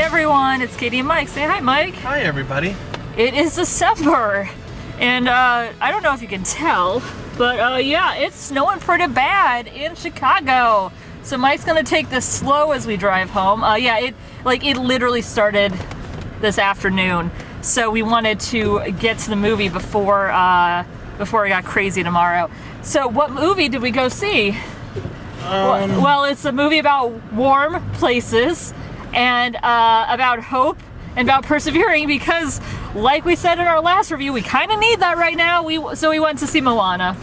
everyone, it's Katie and Mike. Say hi, Mike. Hi, everybody. It is December, and I don't know if you can tell, but yeah, it's snowing pretty bad in Chicago. So Mike's gonna take this slow as we drive home. Yeah, it literally started this afternoon, so we wanted to get to the movie before it got crazy tomorrow. So what movie did we go see? Well, it's a movie about warm places and about hope and about persevering, because like we said in our last review, we kind of need that right now. So we went to see Moana,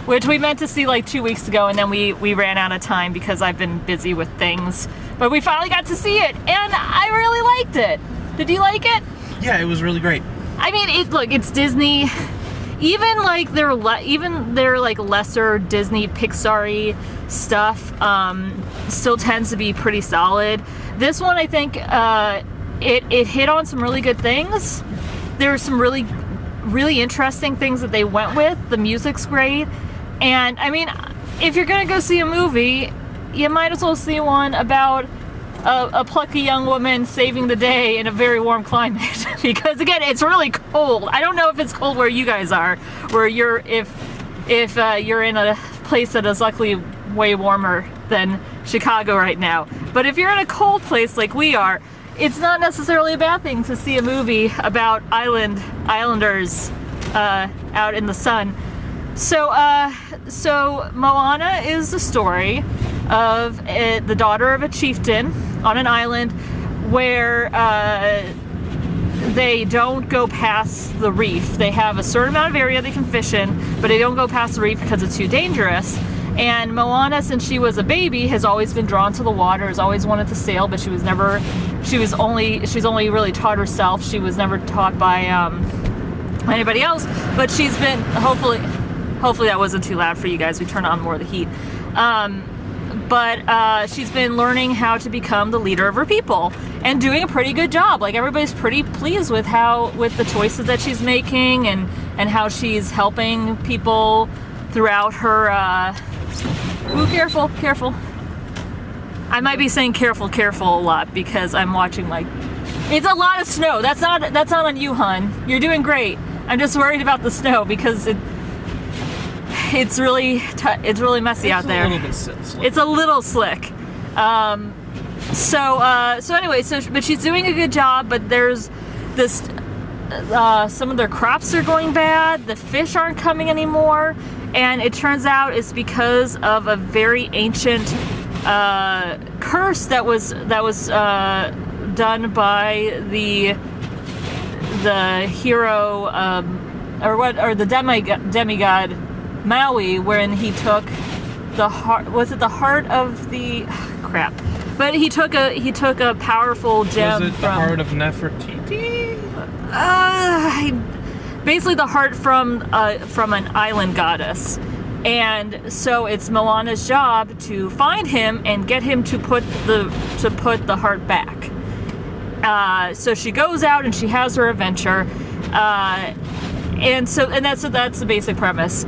which we meant to see like 2 weeks ago, and then we ran out of time because I've been busy with things. But we finally got to see it, and I really liked it. Did you like it? Yeah, it was really great. I mean, it's Disney. Even their lesser Disney Pixar-y stuff still tends to be pretty solid. This one, I think, it hit on some really good things. There were some really, really interesting things that they went with. The music's great, and I mean, if you're gonna go see a movie, you might as well see one about a plucky young woman saving the day in a very warm climate. Because again, it's really cold. I don't know if it's cold where you guys are, where if you're in a place that is luckily way warmer than Chicago right now. But if you're in a cold place like we are, it's not necessarily a bad thing to see a movie about islanders out in the sun. So Moana is the story of the daughter of a chieftain on an island where they don't go past the reef. They have a certain amount of area they can fish in, but they don't go past the reef because it's too dangerous. And Moana, since she was a baby, has always been drawn to the water, has always wanted to sail, but she's only really taught herself. She was never taught by anybody else, but she's been, hopefully that wasn't too loud for you guys. We turned on more of the heat. But she's been learning how to become the leader of her people and doing a pretty good job. Like, everybody's pretty pleased with the choices that she's making and how she's helping people throughout her, ooh, careful. I might be saying careful a lot because I'm watching it's a lot of snow. That's not on you, hun. You're doing great. I'm just worried about the snow because it's really messy out there. It's a little slick. So anyway, but she's doing a good job, but there's this, some of their crops are going bad, the fish aren't coming anymore, and it turns out it's because of a very ancient curse that was done by the hero, or the demigod Maui, when he took the heart. Was it the heart of the crap? But he took a powerful gem. Was it the heart of Nefertiti? Basically the heart from an island goddess. And so it's Moana's job to find him and get him to put the heart back. So she goes out and she has her adventure. And that's the basic premise.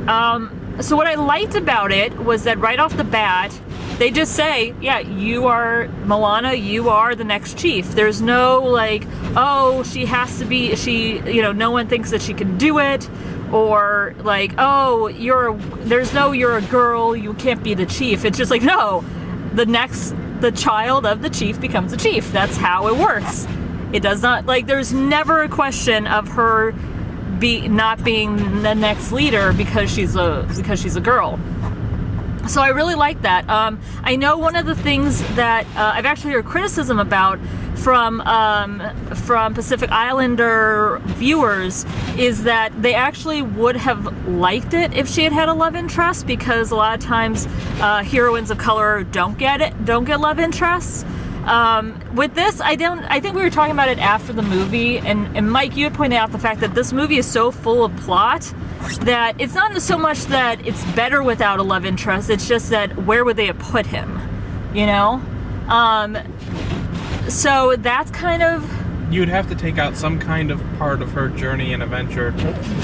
So what I liked about it was that right off the bat, they just say, yeah, you are Moana, you are the next chief. There's no oh, she has to be, no one thinks that she can do it, or oh, you're a girl, you can't be the chief. It's just no, the child of the chief becomes the chief. That's how it works. It does not, there's never a question of her not being the next leader because she's a girl. So I really like that. I know one of the things that I've actually heard criticism about from Pacific Islander viewers is that they actually would have liked it if she had a love interest, because a lot of times heroines of color don't get love interests. With this, I think we were talking about it after the movie, and Mike, you had pointed out the fact that this movie is so full of plot that it's not so much that it's better without a love interest, it's just that where would they have put him, So that's kind of you'd have to take out some kind of part of her journey and adventure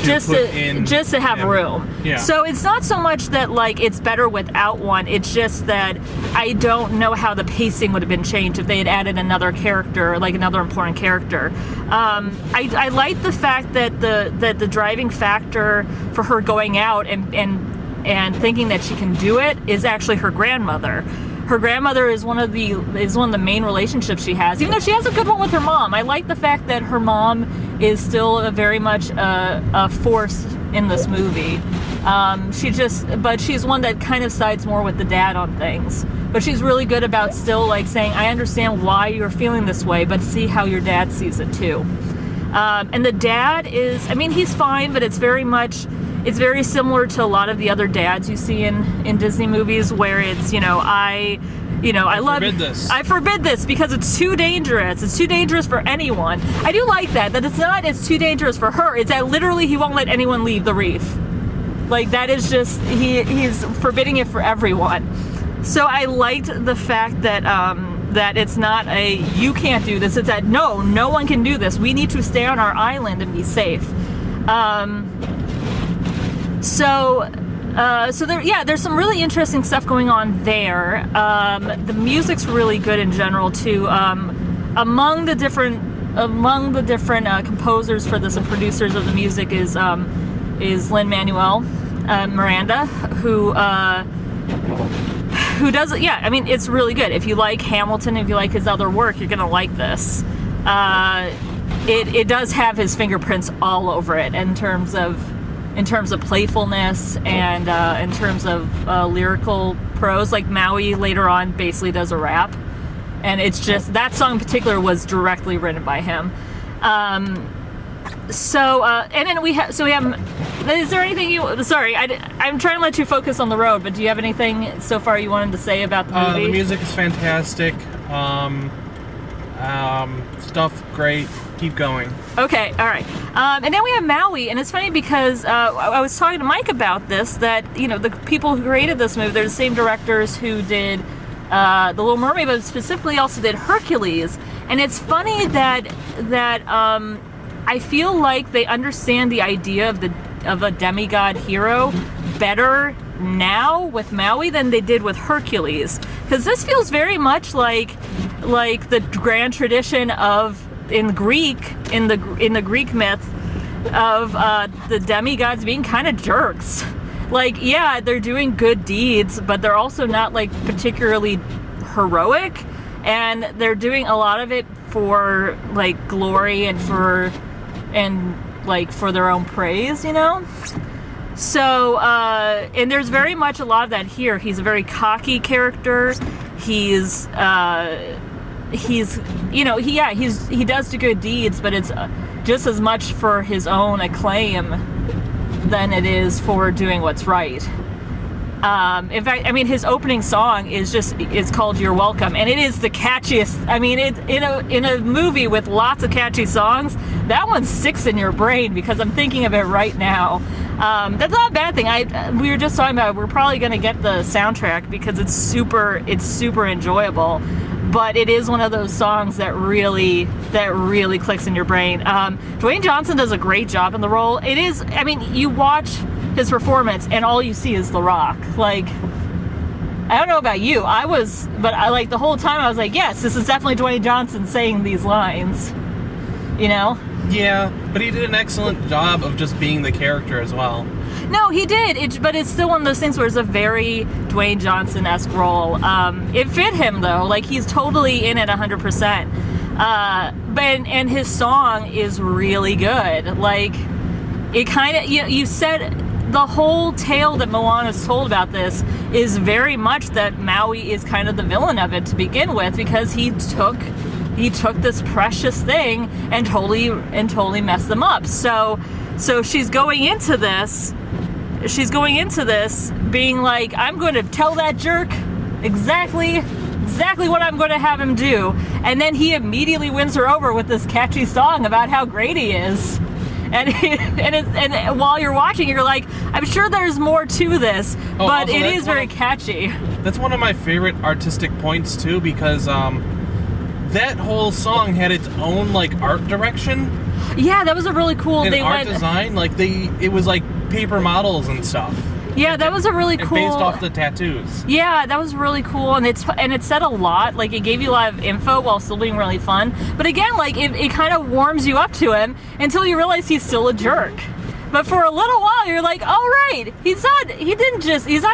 just to have him. room. Yeah. So it's not so much that like it's better without one. It's just that I don't know how the pacing would have been changed if they had added another character, like another important character. I like the fact that the driving factor for her going out and thinking that she can do it is actually her grandmother. Her grandmother is one of the main relationships she has, even though she has a good one with her mom. I like the fact that her mom is still very much a force in this movie. But she's one that kind of sides more with the dad on things. But she's really good about still like saying, I understand why you're feeling this way, but see how your dad sees it too. And the dad is, I mean, he's fine, but it's very similar to a lot of the other dads you see in Disney movies, where it's, I forbid this because it's too dangerous. It's too dangerous for anyone. I do like that it's too dangerous for her. It's that literally he won't let anyone leave the reef. Like, that is just, he's forbidding it for everyone. So I liked the fact that that it's not a, you can't do this. It's that, no one can do this. We need to stay on our island and be safe. So there's some really interesting stuff going on there. The music's really good in general too. Among the different composers for this and producers of the music is Lin-Manuel Miranda, who does it. Yeah, I mean, it's really good. If you like Hamilton, if you like his other work, you're gonna like this. It does have his fingerprints all over it in terms of playfulness and in terms of lyrical prose. Like Maui later on basically does a rap, and it's just, that song in particular was directly written by him. And then we have, is there anything I'm trying to let you focus on the road, but do you have anything so far you wanted to say about the movie? The music is fantastic. Stuff great. Keep going. Okay, all right. And then we have Maui, and it's funny because I was talking to Mike about this, that, the people who created this movie, they're the same directors who did The Little Mermaid, but specifically also did Hercules. And it's funny that I feel like they understand the idea of a demigod hero better now with Maui than they did with Hercules, because this feels very much like the grand tradition of in the Greek myth of the demigods being kind of jerks. Like, yeah, they're doing good deeds, but they're also not like particularly heroic, and they're doing a lot of it for like glory and for their own praise, So, and there's very much a lot of that here. He's a very cocky character. He does do good deeds, but it's just as much for his own acclaim than it is for doing what's right. In fact, I mean, his opening song is called "You're Welcome," and it is the catchiest. I mean, in a movie with lots of catchy songs, that one sticks in your brain because I'm thinking of it right now. That's not a bad thing. We were just talking about, we're probably going to get the soundtrack because it's super enjoyable. But it is one of those songs that really clicks in your brain. Dwayne Johnson does a great job in the role. It is, I mean, you watch his performance and all you see is The Rock. Like, I don't know about you, but the whole time I was like, yes, this is definitely Dwayne Johnson saying these lines, Yeah, but he did an excellent job of just being the character as well. No, he did, but it's still one of those things where it's a very Dwayne Johnson-esque role. It fit him, though. Like, he's totally in it 100%. And his song is really good. Like, it kind of, you said, the whole tale that Moana's told about this is very much that Maui is kind of the villain of it to begin with, because he took this precious thing and totally messed them up. So she's going into this being like, I'm going to tell that jerk exactly what I'm going to have him do. And then he immediately wins her over with this catchy song about how great he is. And while you're watching, you're like, I'm sure there's more to this, but it is very catchy. That's one of my favorite artistic points too, because that whole song had its own like art direction Yeah, that was a really cool. and art design. Like it was like paper models and stuff. Yeah, that was a really cool. Based off the tattoos. Yeah, that was really cool, and it said a lot. Like, it gave you a lot of info while still being really fun. But again, like, it kind of warms you up to him until you realize he's still a jerk. But for a little while, you're like, oh right, he's not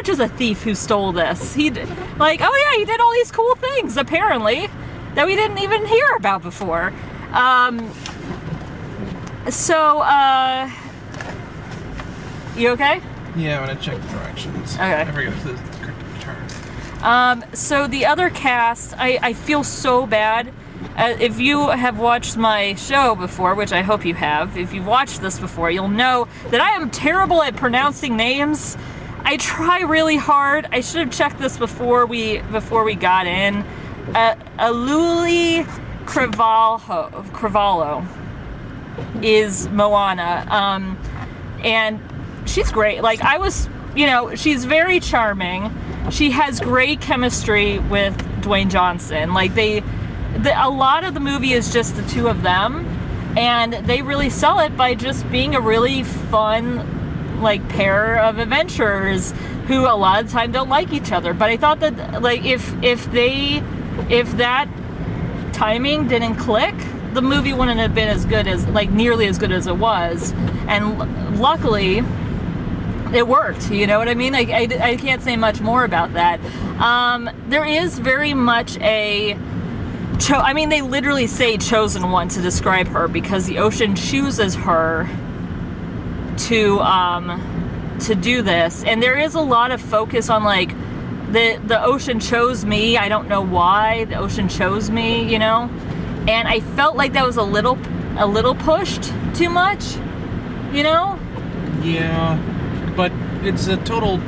just a thief who stole this. He did all these cool things apparently that we didn't even hear about before. You okay? Yeah, I'm gonna check the directions. Okay. I forget if the correct turn. So the other cast, I feel so bad. If you have watched my show before, which I hope you have, if you've watched this before, you'll know that I am terrible at pronouncing names. I try really hard. I should have checked this before we got in. Auli'i Cravalho is Moana, and she's great. Like, she's very charming. She has great chemistry with Dwayne Johnson. Like, a lot of the movie is just the two of them, and they really sell it by just being a really fun, like, pair of adventurers who a lot of the time don't like each other. But I thought that, like, if that timing didn't click, the movie wouldn't have been as good as, like, nearly as good as it was. And luckily, it worked, you know what I mean? I can't say much more about that. There is very much they literally say chosen one to describe her, because the ocean chooses her to do this. And there is a lot of focus on, like, the ocean chose me. I don't know why the ocean chose me, you know? And I felt like that was a little pushed too much, you know? Yeah, but it's a total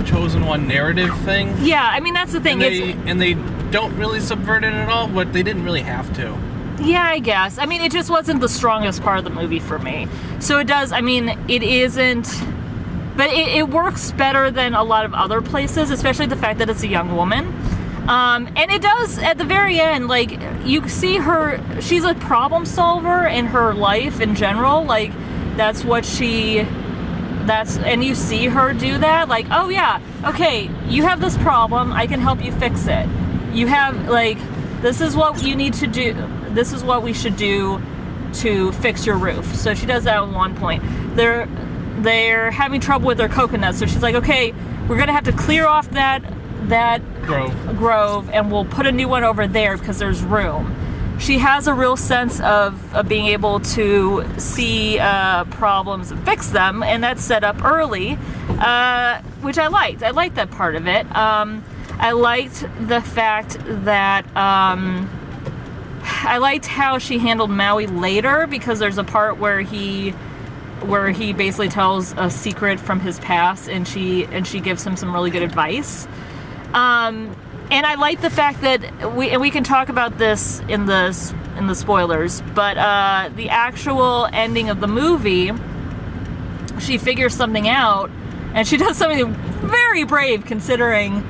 chosen one narrative thing. Yeah, I mean, that's the thing. And they don't really subvert it at all, but they didn't really have to. Yeah, I guess. I mean, it just wasn't the strongest part of the movie for me. So it isn't, but it works better than a lot of other places, especially the fact that it's a young woman. And it does, at the very end, like, you see her, she's a problem solver in her life in general. Like, and you see her do that. Like, oh yeah, okay, you have this problem, I can help you fix it. You have, like, this is what you need to do. This is what we should do to fix your roof. So she does that at one point. They're having trouble with their coconuts, so she's like, okay, we're gonna have to clear off that grove, and we'll put a new one over there because there's room. She has a real sense of being able to see problems and fix them, and that's set up early, which I liked. I liked that part of it. I liked the fact that I liked how she handled Maui later, because there's a part where he basically tells a secret from his past, and she gives him some really good advice. And I like the fact that we can talk about this in the spoilers, but the actual ending of the movie, she figures something out, and she does something very brave, considering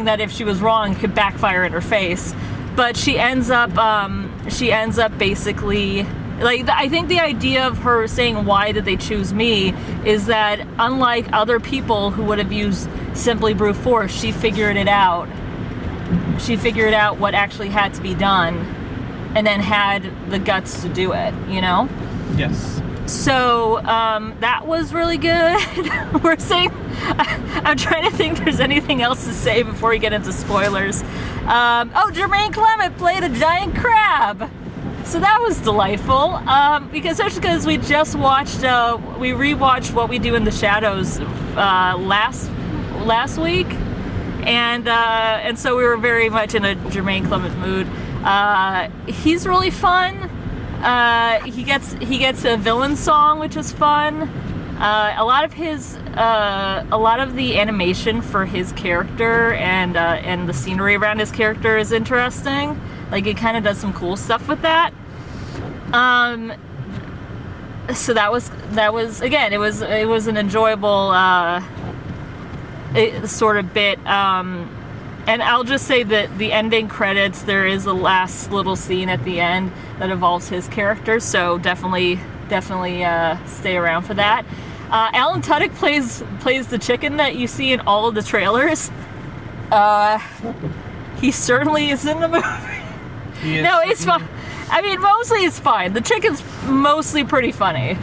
that if she was wrong, it could backfire in her face. But she ends up basically, like, I think the idea of her saying, why did they choose me, is that unlike other people who would have used simply brute force, she figured it out. She figured out what actually had to be done, and then had the guts to do it, you know? Yes. So, that was really good. I'm trying to think if there's anything else to say before we get into spoilers. Jermaine Clement played a giant crab. So that was delightful, because we just watched, we rewatched What We Do in the Shadows last week, and so we were very much in a Jermaine Clement mood. He's really fun. He gets a villain song, which is fun. A lot of the animation for his character and the scenery around his character is interesting. Like, it kind of does some cool stuff with that. So that was again, it was an enjoyable sort of bit. And I'll just say that the ending credits, there is a last little scene at the end that involves his character, so definitely stay around for that. Alan Tudyk plays the chicken that you see in all of the trailers. He certainly is in the movie. No, it's fine. I mean, mostly it's fine. The chicken's mostly pretty funny.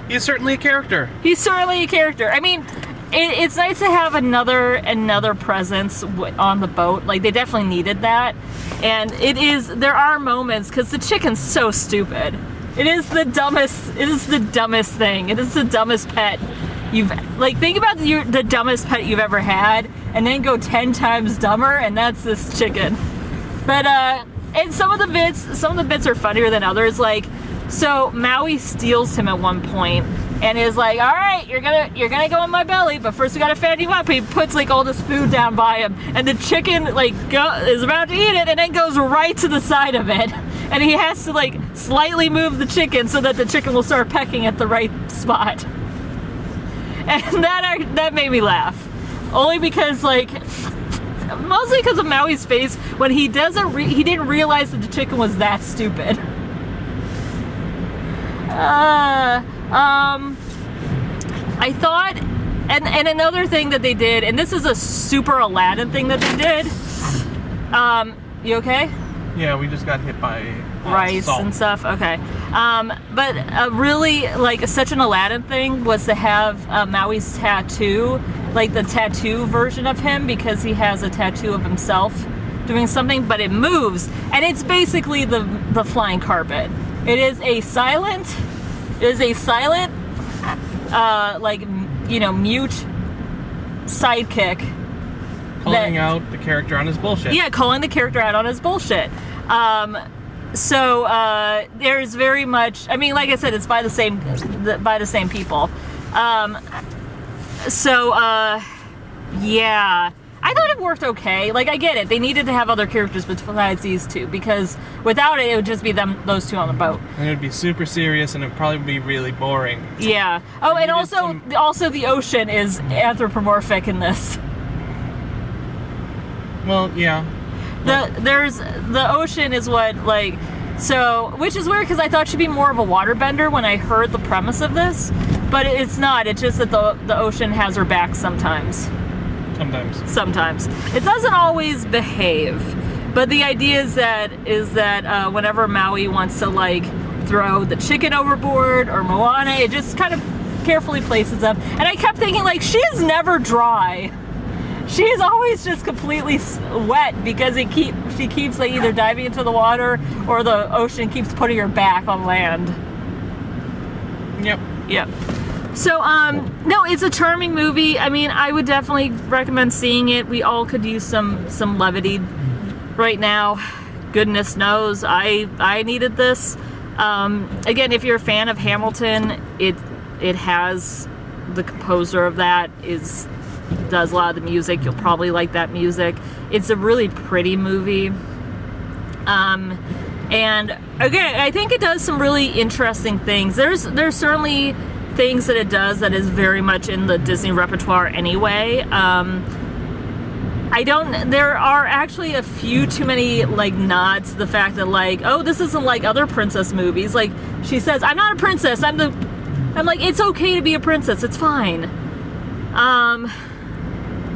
He's certainly a character. He's certainly a character. I mean, it's nice to have another presence on the boat. Like, they definitely needed that. And there are moments, because the chicken's so stupid. It is the dumbest thing. It is the dumbest pet think about the dumbest pet you've ever had, and then go 10 times dumber, and that's this chicken. But, and some of the bits are funnier than others. Like, so Maui steals him at one point and is like, all right, you're gonna go in my belly, but first we gotta fan you up. He puts like all this food down by him, and the chicken is about to eat it, and then goes right to the side of it, and he has to like slightly move the chicken so that the chicken will start pecking at the right spot. And that made me laugh, only because mostly because of Maui's face when he didn't realize that the chicken was that stupid. I thought, and another thing that they did, and this is a super Aladdin thing that they did. You okay? Yeah, we just got hit by rice salt and stuff. Okay. But really, such an Aladdin thing was to have Maui's tattoo, like the tattoo version of him, because he has a tattoo of himself doing something, but it moves, and it's basically the flying carpet. It is a silent, mute sidekick. Calling out the character on his bullshit. Yeah, calling the character out on his bullshit. There's very much, I mean, like I said, it's by the same people. Yeah. I thought it worked okay. Like, I get it. They needed to have other characters besides these two, because without it would just be those two on the boat. And it would be super serious, and it would probably be really boring. Yeah. Oh, and also the ocean is anthropomorphic in this. Well, yeah. The ocean is what, which is weird, because I thought she'd be more of a waterbender when I heard the premise of this, but it's not. It's just that the ocean has her back sometimes. Sometimes. It doesn't always behave, but the idea is that whenever Maui wants to throw the chicken overboard or Moana, it just kind of carefully places them. And I kept thinking, she is never dry. She is always just completely wet, because she keeps either diving into the water or the ocean keeps putting her back on land. Yep. So, no, it's a charming movie. I mean, I would definitely recommend seeing it. We all could use some levity right now. Goodness knows, I needed this. Again, if you're a fan of Hamilton, it has the composer of that does a lot of the music. You'll probably like that music. It's a really pretty movie. And again, I think it does some really interesting things. There's certainly things that it does that is very much in the Disney repertoire anyway. There are actually a few too many nods to the fact that this isn't like other princess movies. Like, she says, I'm not a princess, I'm like, it's okay to be a princess, it's fine.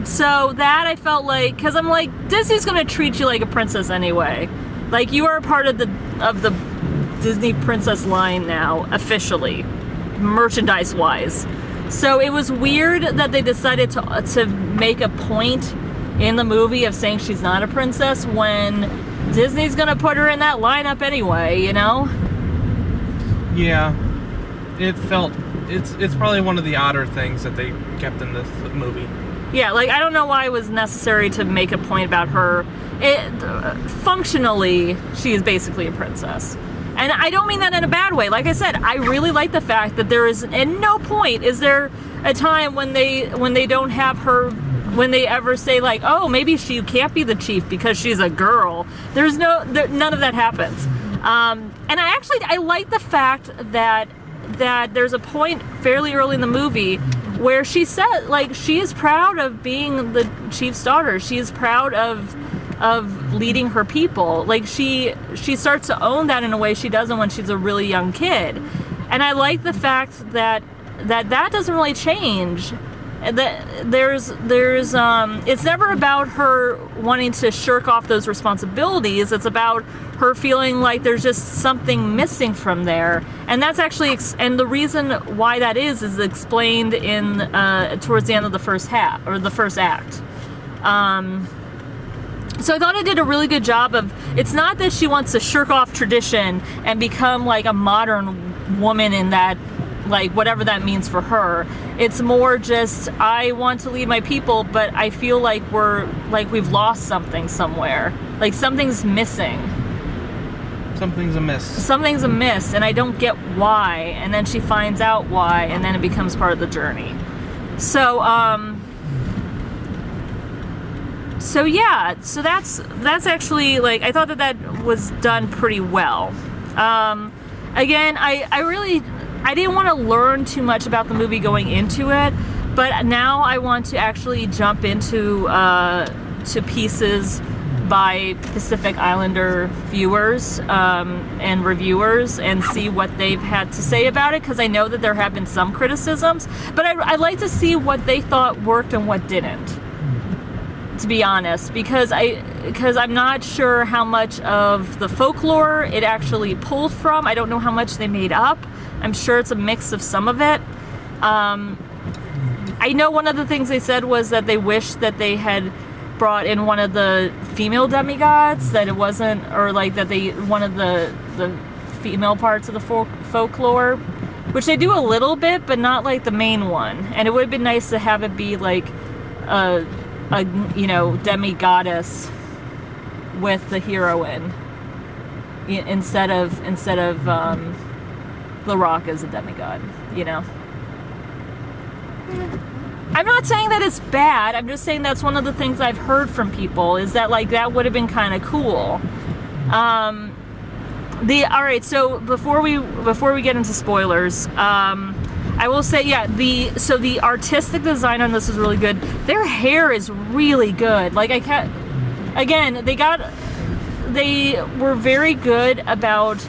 So that I felt because I'm like, Disney's gonna treat you like a princess anyway. Like, you are a part of the Disney princess line now, officially, merchandise-wise. So it was weird that they decided to make a point in the movie of saying she's not a princess when Disney's gonna put her in that lineup anyway, you know? Yeah. It's probably one of the odder things that they kept in this movie. Yeah, I don't know why it was necessary to make a point about her. Functionally, she is basically a princess. And I don't mean that in a bad way. Like I said, I really like the fact that there is, at no point is there a time when they don't have her, when they ever say oh, maybe she can't be the chief because she's a girl. None of that happens. And I like the fact that that there's a point fairly early in the movie where she said, like, she is proud of being the chief's daughter. She is proud of leading her people. Like, she starts to own that in a way she doesn't when she's a really young kid. And I like the fact that doesn't really change. That there's it's never about her wanting to shirk off those responsibilities. It's about her feeling like there's just something missing from there, and that's actually and the reason why that is explained in towards the end of the first half or the first act. So I thought it did a really good job of. It's not that she wants to shirk off tradition and become like a modern woman in that, like, whatever that means for her. It's more just, I want to lead my people, but I feel like we've lost something somewhere. Like, something's missing. Something's amiss. Something's amiss, and I don't get why. And then she finds out why, and then it becomes part of the journey. So yeah, so that's actually, like, I thought that was done pretty well. Again, I didn't want to learn too much about the movie going into it, but now I want to actually jump into to pieces by Pacific Islander viewers and reviewers and see what they've had to say about it, because I know that there have been some criticisms, but I'd like to see what they thought worked and what didn't, to be honest, because I'm not sure how much of the folklore it actually pulled from. I don't know how much they made up. I'm sure it's a mix of some of it. I know one of the things they said was that they wished that they had brought in one of the female demigods, that it wasn't, or like that one of the female parts of the folklore, which they do a little bit, but not like the main one. And it would have been nice to have it be like a demigoddess with the heroine instead of The Rock as a demigod, you know. I'm not saying that it's bad. I'm just saying that's one of the things I've heard from people, is that, like, that would have been kind of cool. All right, so before we get into spoilers, I will say, yeah, the artistic design on this is really good. Their hair is really good. Like, they were very good about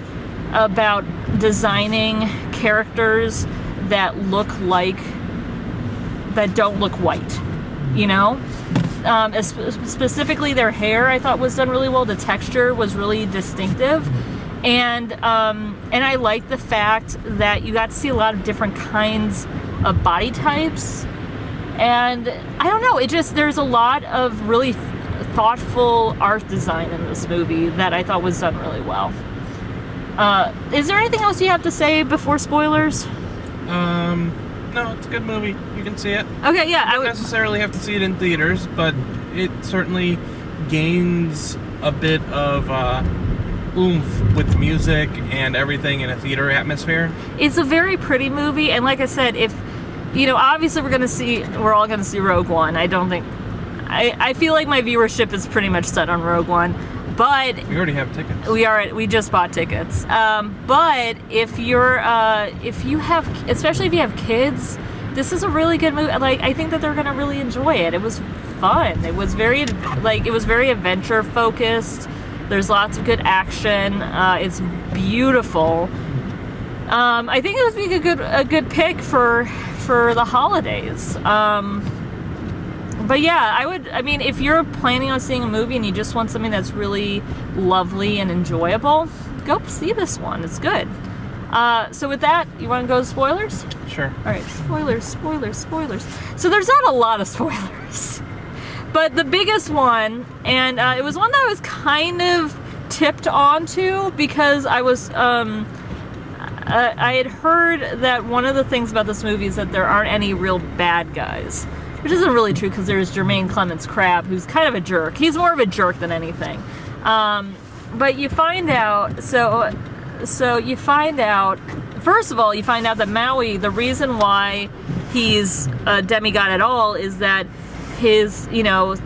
designing characters that don't look white, you know. Specifically their hair, I thought, was done really well. The texture was really distinctive, and I like the fact that you got to see a lot of different kinds of body types, and I don't know, there's a lot of really thoughtful art design in this movie that I thought was done really well. Is there anything else you have to say before spoilers? No, it's a good movie. You can see it. Okay, yeah. You don't necessarily have to see it in theaters, but it certainly gains a bit of oomph with music and everything in a theater atmosphere. It's a very pretty movie, and like I said, obviously we're all gonna see Rogue One. I feel like my viewership is pretty much set on Rogue One. But we already have tickets. We just bought tickets. But especially if you have kids, this is a really good movie. Like, I think that they're gonna really enjoy it. It was fun. It was very adventure focused. There's lots of good action. It's beautiful. I think it would be a good pick for the holidays. But yeah, if you're planning on seeing a movie and you just want something that's really lovely and enjoyable, go see this one. It's good. So with that, you want to go to spoilers? Sure. All right, spoilers. So there's not a lot of spoilers. But the biggest one, and it was one that I was kind of tipped onto because I had heard that one of the things about this movie is that there aren't any real bad guys. Which isn't really true, because there's Jermaine Clements Crabbe, who's kind of a jerk. He's more of a jerk than anything. But you find out, so you find out, first of all, you find out that Maui, the reason why he's a demigod at all is that his,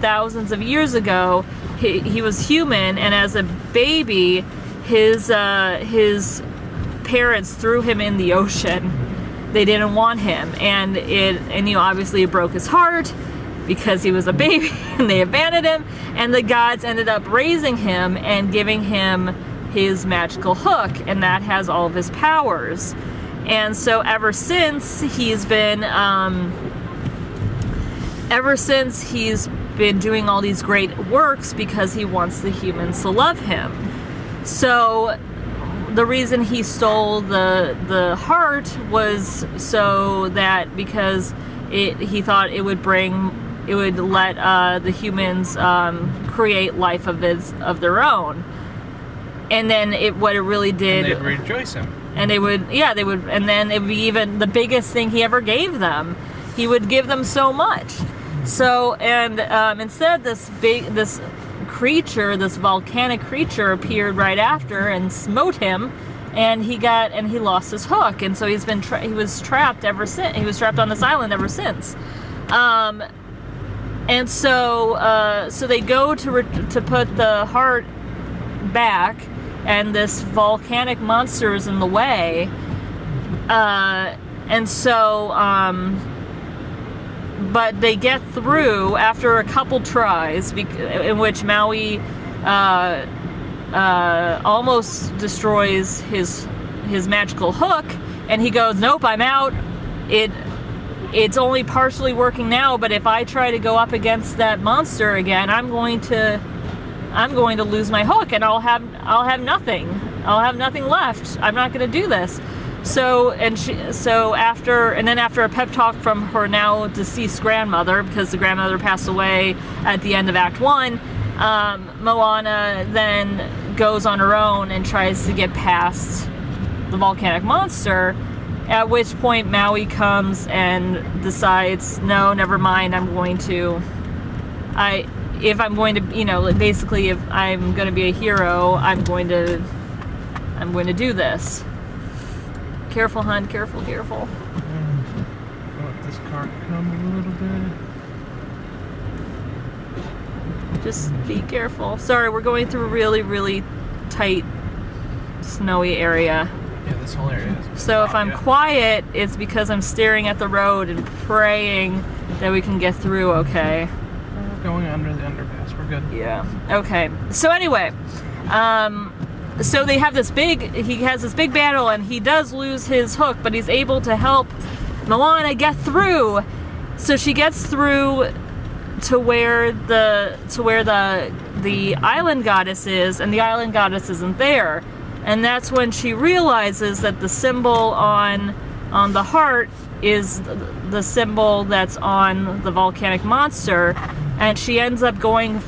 thousands of years ago, he was human, and as a baby, his parents threw him in the ocean. They didn't want him, and obviously it broke his heart because he was a baby, and they abandoned him. And the gods ended up raising him and giving him his magical hook, and that has all of his powers. And so ever since he's been doing all these great works because he wants the humans to love him. So the reason he stole the heart was so that because he thought it would let the humans create life of their own. And then what it really did, and they'd rejoice him. And they would, and then it would be even the biggest thing he ever gave them. He would give them so much. So, and instead, this creature, this volcanic creature, appeared right after and smote him, and he lost his hook, and so he was trapped ever since. He was trapped on this island ever since. And so they go to put the heart back, and this volcanic monster is in the way. And so, but they get through after a couple tries, in which Maui almost destroys his magical hook, and he goes, "Nope, I'm out. It's only partially working now, but if I try to go up against that monster again, I'm going to lose my hook, and I'll have nothing. I'll have nothing left. I'm not going to do this." So after a pep talk from her now deceased grandmother, because the grandmother passed away at the end of Act 1, Moana then goes on her own and tries to get past the volcanic monster. At which point Maui comes and decides, no, never mind. If I'm going to, basically, if I'm going to be a hero, I'm going to do this. Careful, hon. Careful. Let this car come a little bit. Just be careful. Sorry, we're going through a really, really tight, snowy area. Yeah, this whole area is. So if I'm quiet, it's because I'm staring at the road and praying that we can get through okay. We're going under the underpass. We're good. Yeah. Okay. So anyway, so he has this big battle, and he does lose his hook, but he's able to help Moana get through. So she gets through to where the island goddess is, and the island goddess isn't there. And that's when she realizes that the symbol on the heart is the symbol that's on the volcanic monster, and she ends up facing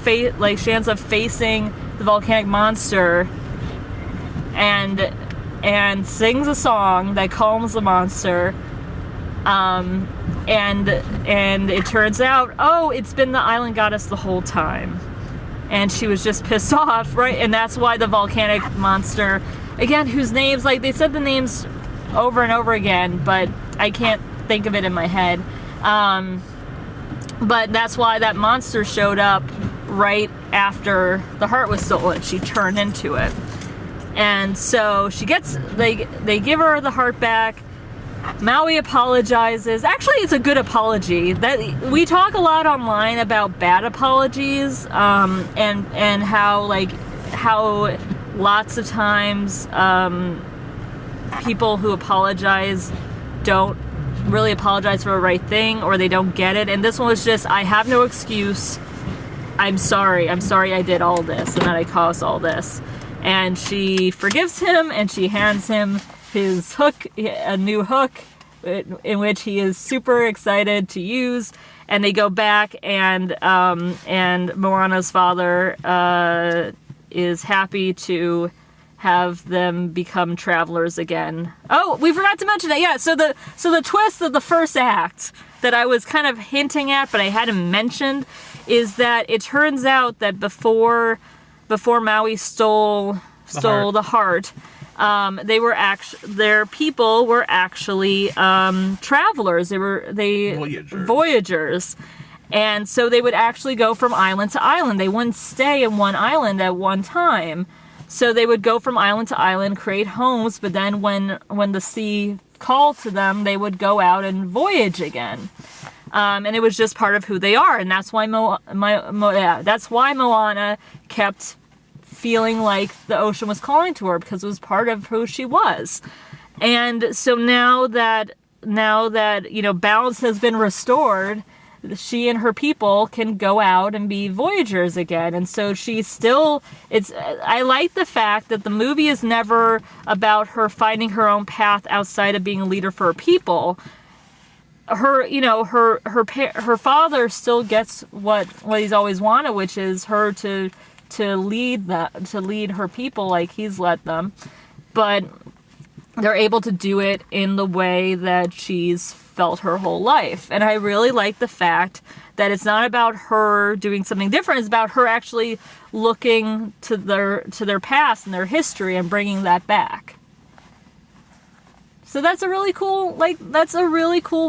the volcanic monster and sings a song that calms the monster. And it turns out, it's been the island goddess the whole time. And she was just pissed off, right? And that's why the volcanic monster, again, whose names, they said the names over and over again, but I can't think of it in my head. But that's why that monster showed up right after the heart was stolen. She turned into it. And so they give her the heart back. Maui apologizes. Actually, it's a good apology. That we talk a lot online about bad apologies, and how lots of times people who apologize don't really apologize for the right thing, or they don't get it. And this one was just, I have no excuse. I'm sorry I did all this and that I caused all this. And she forgives him, and she hands him his hook, a new hook, in which he is super excited to use. And they go back, and Moana's father is happy to have them become travelers again. Oh, we forgot to mention that. Yeah, so the twist of the first act that I was kind of hinting at, but I hadn't mentioned, is that it turns out that before Maui stole the heart, their people were actually travelers. They were voyagers. And so they would actually go from island to island. They wouldn't stay in one island at one time. So they would go from island to island, create homes, but then when the sea called to them, they would go out and voyage again. And it was just part of who they are, and that's why that's why Moana kept feeling like the ocean was calling to her, because it was part of who she was. And so now that balance has been restored, she and her people can go out and be voyagers again. And so I like the fact that the movie is never about her finding her own path outside of being a leader for her people. Her father still gets what he's always wanted, which is her to lead her people like he's led them. But they're able to do it in the way that she's felt her whole life. And I really like the fact that it's not about her doing something different. It's about her actually looking to their past and their history and bringing that back. So that's a really cool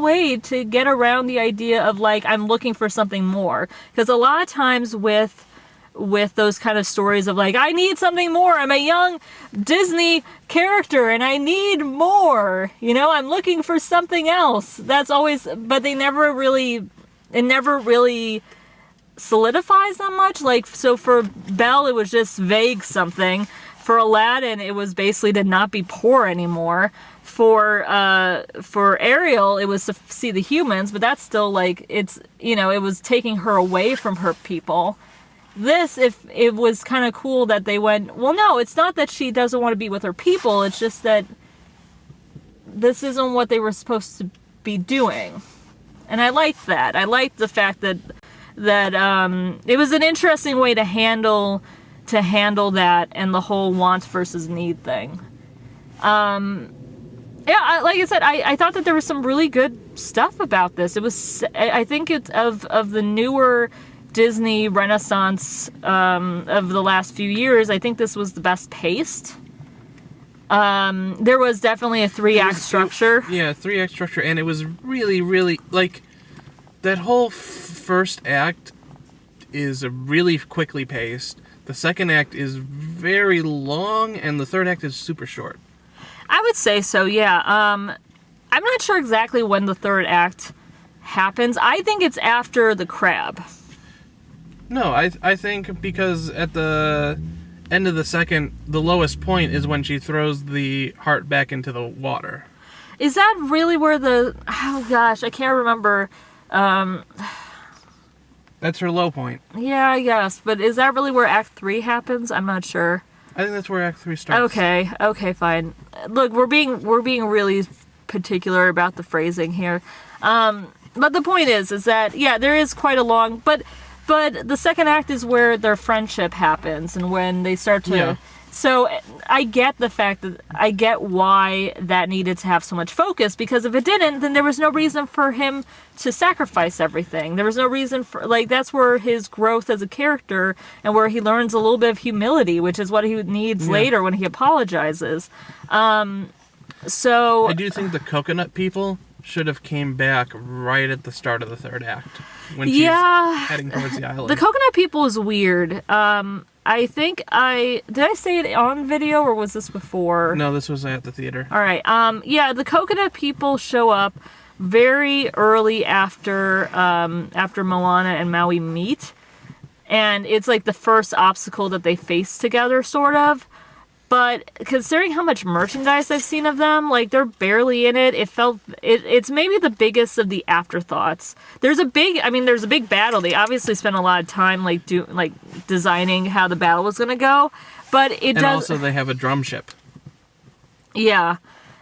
way to get around the idea of like, I'm looking for something more. Because a lot of times with those kind of stories of like, I need something more. I'm a young Disney character and I need more. I'm looking for something else. That's always, but it never really solidifies that much. Like, so for Belle, it was just vague something. For Aladdin, it was basically to not be poor anymore. For Ariel, it was to see the humans, but that's still like, it was taking her away from her people. This, if it was kind of cool that they went, well, no, it's not that she doesn't want to be with her people. It's just that this isn't what they were supposed to be doing. And I liked that. I liked the fact that it was an interesting way to handle that and the whole want versus need thing. Yeah, like I said, I thought that there was some really good stuff about this. It was, I think it's of the newer Disney Renaissance of the last few years, I think this was the best paced. There was definitely a 3-act structure. Yeah, 3-act structure, and it was really, really, like, that whole first act is really quickly paced. The second act is very long, and the third act is super short. I would say so, yeah. I'm not sure exactly when the third act happens. I think it's after the crab. No, I think because at the end of the second, the lowest point is when she throws the heart back into the water. Is that really where oh gosh, I can't remember. That's her low point. Yeah, I guess. But is that really where Act 3 happens? I'm not sure. I think that's where Act 3 starts. Okay, fine. Look, we're being really particular about the phrasing here. But the point is that, yeah, there is quite a long... But the second act is where their friendship happens and when they start to... Yeah. So I get the fact that... I get why that needed to have so much focus, because if it didn't, then there was no reason for him to sacrifice everything. There was no reason for... Like, that's where his growth as a character and where he learns a little bit of humility, which is what he needs later when he apologizes. So... I do think the coconut people should have came back right at the start of the third act when she's heading towards the island. The coconut people is weird. I think did I say it on video or was this before? No, this was at the theater. All right. Yeah, the coconut people show up very early after Moana and Maui meet, and it's like the first obstacle that they face together, sort of. But considering how much merchandise I've seen of them, like, they're barely in it. It's maybe the biggest of the afterthoughts. There's a big battle. They obviously spent a lot of time designing how the battle was going to go, but and also they have a drum ship. Yeah,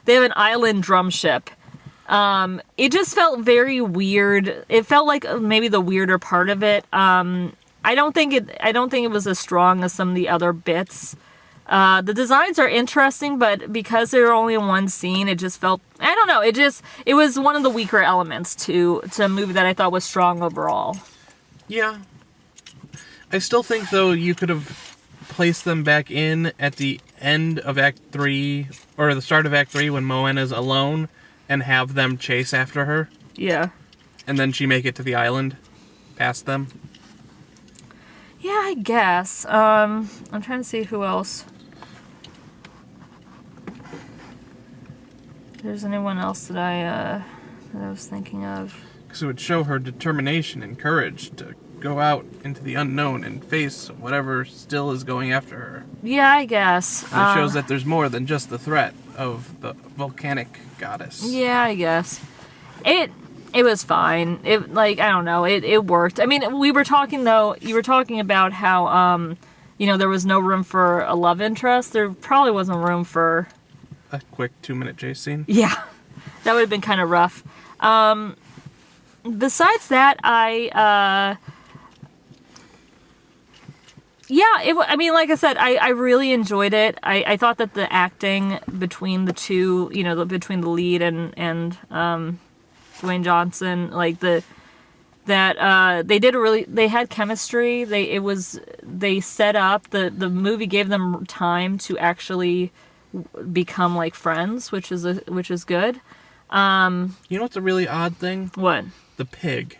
they have an island drum ship. It just felt very weird. It felt like maybe the weirder part of it. I don't think it was as strong as some of the other bits. The designs are interesting, but because they're only in one scene, it just felt... I don't know, it was one of the weaker elements to a movie that I thought was strong overall. Yeah. I still think, though, you could have placed them back in at the end of Act 3, or the start of Act 3 when Moana's alone, and have them chase after her. Yeah. And then she make it to the island, past them. Yeah, I guess. I'm trying to see who else. there's anyone else that I was thinking of. Because it would show her determination and courage to go out into the unknown and face whatever still is going after her. Yeah, I guess. And it shows that there's more than just the threat of the volcanic goddess. Yeah, I guess. It was fine. It, like, I don't know, it worked. I mean, we were talking, though, you were talking about how, there was no room for a love interest. There probably wasn't room for a quick 2-minute chase scene. Yeah, that would have been kind of rough. Besides that, like I said, I really enjoyed it. I thought that the acting between the two, between the lead and Dwayne Johnson, like they had chemistry. They set up, the movie gave them time to actually become like friends, which is good. You know what's a really odd thing? What? The pig.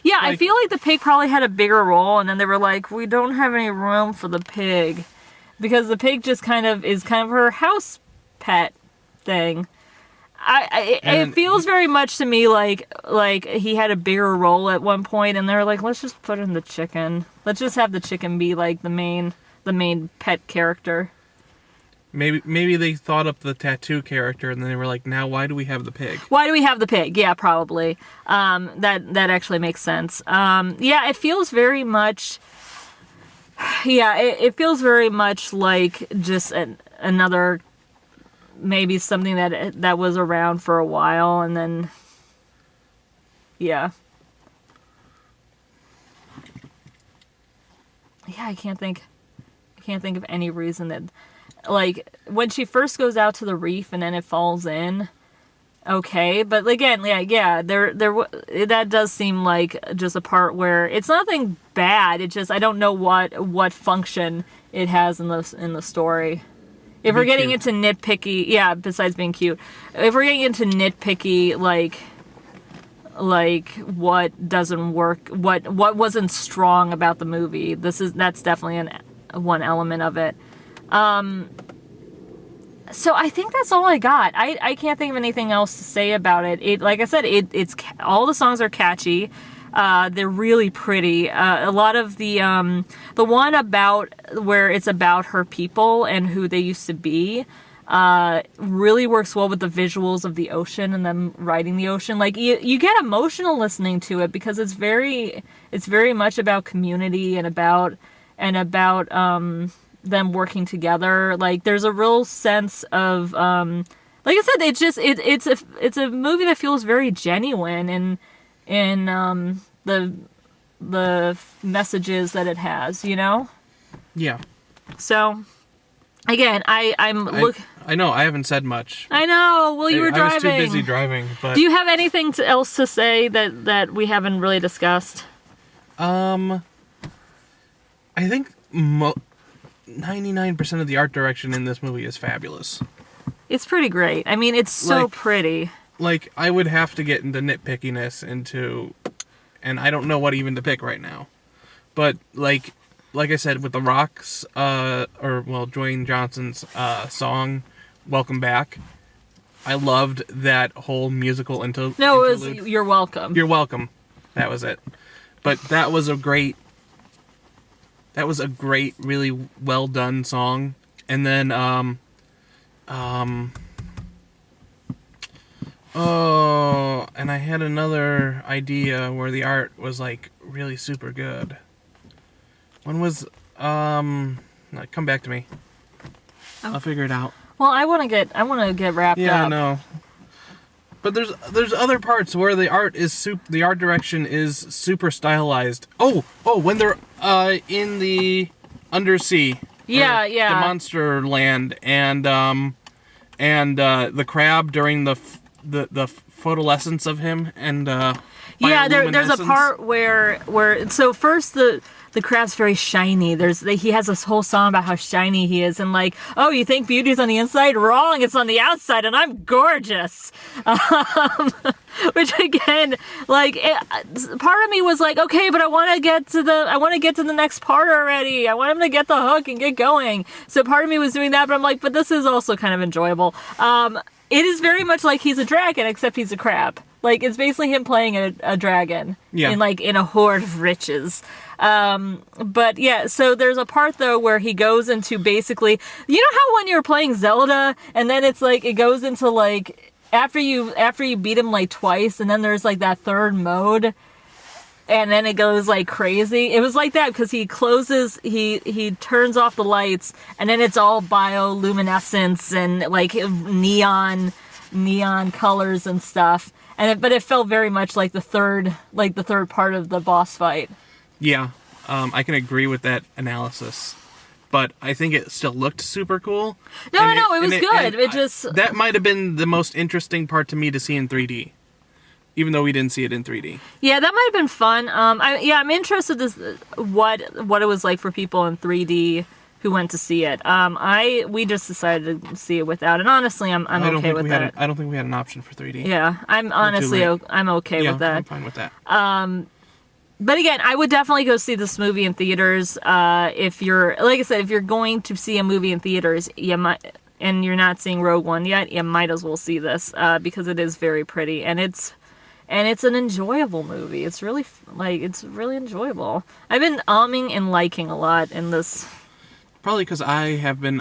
Yeah, I feel like the pig probably had a bigger role, and then they were like, we don't have any room for the pig. Because the pig just is her house pet thing. It feels very much to me like he had a bigger role at one point, and they were like, let's just put in the chicken. Let's just have the chicken be like the main pet character. Maybe they thought up the tattoo character, and then they were like, now why do we have the pig? Why do we have the pig? Yeah, probably. That actually makes sense. It feels very much... Yeah, it feels very much like just another... Maybe something that was around for a while, and then... Yeah. Yeah, I can't think of any reason that... Like, when she first goes out to the reef and then it falls in, okay. But again, that does seem like just a part where it's nothing bad. It just, I don't know what function it has in the story. If we're getting into nitpicky, yeah, besides being cute, if we're getting into nitpicky, like what doesn't work, what wasn't strong about the movie, that's definitely one element of it. So I think that's all I got. I can't think of anything else to say about it. Like I said, it's all the songs are catchy. They're really pretty. A lot of the one about where it's about her people and who they used to be, really works well with the visuals of the ocean and them riding the ocean. Like you get emotional listening to it because it's very much about community and about them working together. Like there's a real sense of like I said, it's a movie that feels very genuine in the messages that it has, Yeah. So again, I know I haven't said much. I know. Well, you were driving. I was too busy driving. But do you have anything else to say that we haven't really discussed? I think 99% of the art direction in this movie is fabulous. It's pretty great. I mean, it's so pretty. Like, I would have to get into nitpickiness and I don't know what even to pick right now. But, like I said, with the Rock's, Dwayne Johnson's song, Welcome Back, I loved that whole musical interlude. No, it was You're Welcome. You're Welcome. That was it. But that was a great, really well done song. And then, and I had another idea where the art was like really super good. When was, come back to me. Oh. I'll figure it out. Well, I want to get wrapped up. Yeah, I know. But there's other parts where the art direction is super stylized. Oh, when they're in the undersea. Yeah. The monster land and the crab during the photolescence of him and there's a part where so first the crab's very shiny. He has this whole song about how shiny he is, and like, oh, you think beauty's on the inside? Wrong, it's on the outside, and I'm gorgeous. Which again, like, part of me was like, okay, but I want to get to the next part already. I want him to get the hook and get going. So part of me was doing that, but I'm like, but this is also kind of enjoyable. It is very much like he's a dragon, except he's a crab. Like, it's basically him playing a dragon in a hoard of riches. But yeah, so there's a part though where he goes into basically, you know how when you're playing Zelda and then it's like, it goes into like, after you beat him like twice and then there's like that third mode and then it goes like crazy. It was like that because he turns off the lights and then it's all bioluminescence and like neon colors and stuff. But it felt very much like the third part of the boss fight. Yeah, I can agree with that analysis, but I think it still looked super cool. No, it was good. That might have been the most interesting part to me to see in 3D, even though we didn't see it in 3D. Yeah, that might have been fun. I'm interested to what it was like for people in 3D who went to see it. We just decided to see it without, and honestly, I'm okay with that. I don't think we had an option for 3D. Yeah, I'm okay with that. I'm fine with that. But again, I would definitely go see this movie in theaters. If you're going to see a movie in theaters, and you're not seeing Rogue One yet, you might as well see this because it is very pretty and it's an enjoyable movie. It's really enjoyable. I've been umming and liking a lot in this. Probably because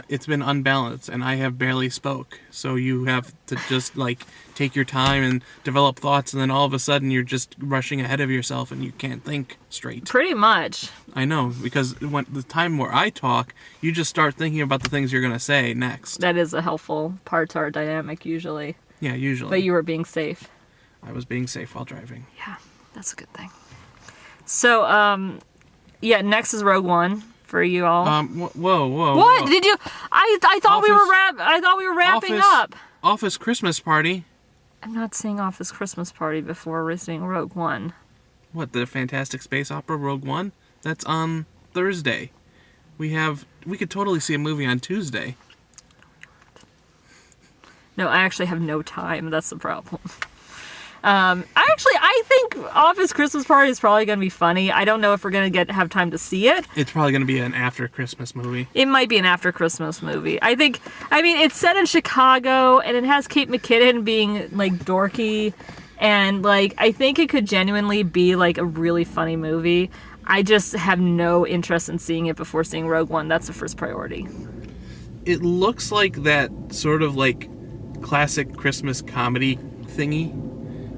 it's been unbalanced and I have barely spoke. So you have to just like take your time and develop thoughts and then all of a sudden you're just rushing ahead of yourself and you can't think straight. Pretty much. I know, because when the time where I talk, you just start thinking about the things you're going to say next. That is a helpful part to our dynamic usually. Yeah, usually. But you were being safe. I was being safe while driving. Yeah, that's a good thing. So, next is Rogue One. For you all. Whoa. What did you? I thought we were wrapping up. Office Christmas Party. I'm not seeing Office Christmas Party before we're seeing Rogue One. What, the fantastic space opera Rogue One? That's on Thursday. We could totally see a movie on Tuesday. No, I actually have no time. That's the problem. I think Office Christmas Party is probably going to be funny. I don't know if we're going to have time to see it. It's probably going to be an after Christmas movie. It might be an after Christmas movie. It's set in Chicago and it has Kate McKinnon being like dorky and like I think it could genuinely be like a really funny movie. I just have no interest in seeing it before seeing Rogue One. That's the first priority. It looks like that sort of like classic Christmas comedy thingy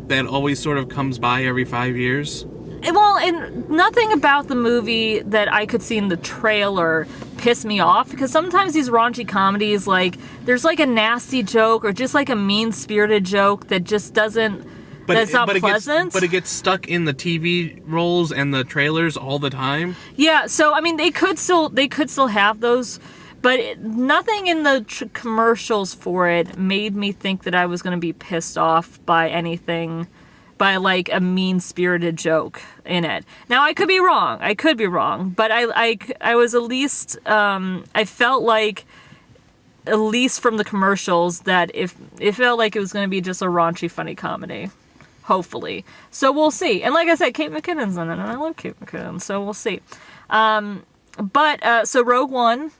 that always sort of comes by every 5 years. Well, and nothing about the movie that I could see in the trailer pissed me off, because sometimes these raunchy comedies, like, there's like a nasty joke or just like a mean-spirited joke that just doesn't, that's not pleasant. But it gets stuck in the TV roles and the trailers all the time. Yeah, so, I mean, they could still have those, but nothing in the commercials for it made me think that I was going to be pissed off by anything, by like a mean-spirited joke in it. Now, I could be wrong, but I was at least, I felt like, at least from the commercials, that it felt like it was going to be just a raunchy, funny comedy. Hopefully. So we'll see. And like I said, Kate McKinnon's in it, and I love Kate McKinnon, so we'll see. So Rogue One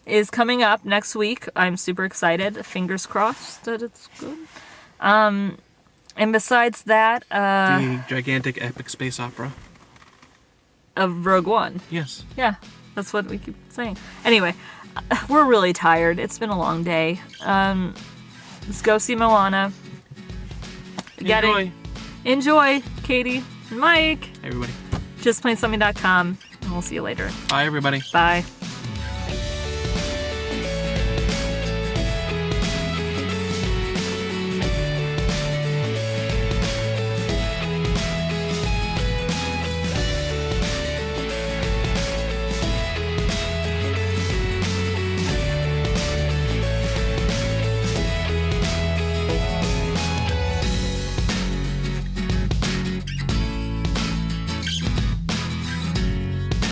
is coming up next week. I'm super excited. Fingers crossed that it's good. And besides that... the gigantic epic space opera. Of Rogue One. Yes. Yeah, that's what we keep saying. Anyway, we're really tired. It's been a long day. Let's go see Moana. Enjoy, Katie and Mike. Hey, everybody. JustPlainSomething.com. And we'll see you later. Bye, everybody. Bye.